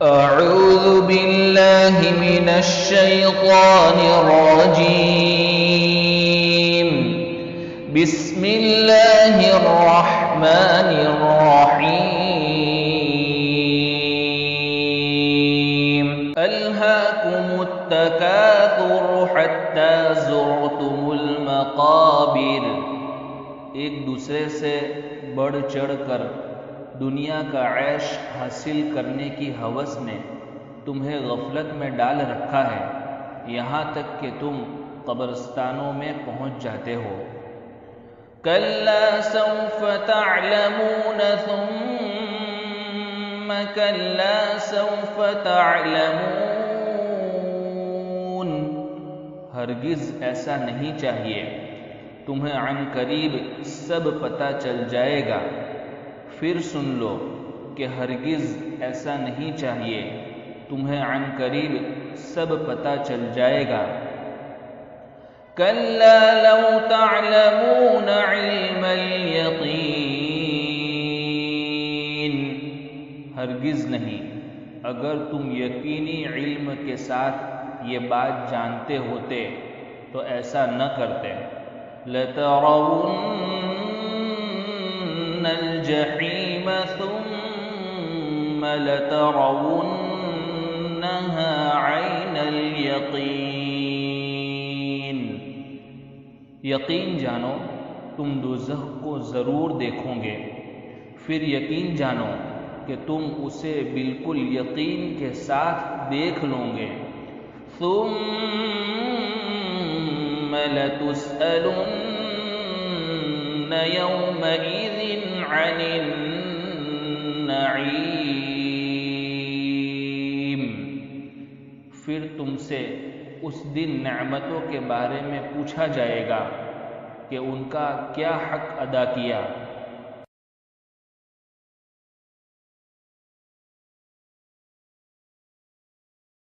أعوذ بالله من الشيطان الرجيم بسم الله الرحمن الرحيم ألهاكم التكاثر حتى زرتم المقابر ایک دوسرے سے بڑھ چڑھ کر دنیا کا عیش حاصل کرنے کی ہوس نے تمہیں غفلت میں ڈال رکھا ہے، یہاں تک کہ تم قبرستانوں میں پہنچ جاتے ہو۔ کَلَّا سَوْفَ تَعْلَمُونَ ثُمَّ كَلَّا سَوْفَ تَعْلَمُونَ، ہرگز ایسا نہیں چاہیے، تمہیں عن قریب سب پتہ چل جائے گا۔ پھر سن لو کہ ہرگز ایسا نہیں چاہیے، تمہیں عن قریب سب پتہ چل جائے گا۔ کَلَّا لَوْ تَعْلَمُونَ عِلْمَ الْيَقِينِ، ہرگز نہیں، اگر تم یقینی علم کے ساتھ یہ بات جانتے ہوتے تو ایسا نہ کرتے۔ لَتَرَوُنَّ الْجَحِيمَ ثُمَّ لَتَرَوُنَّهَا عَيْنَ الْيَقِينِ، یقین جانو تم دوزخ کو ضرور دیکھو گے، پھر یقین جانو کہ تم اسے بالکل یقین کے ساتھ دیکھ لو گے۔ ثُمَّ لَتُسْأَلُنَّ يَوْمَئِذٍ عَنِ النَّعِيمِ، پھر تم سے اس دن نعمتوں کے بارے میں پوچھا جائے گا کہ ان کا کیا حق ادا کیا۔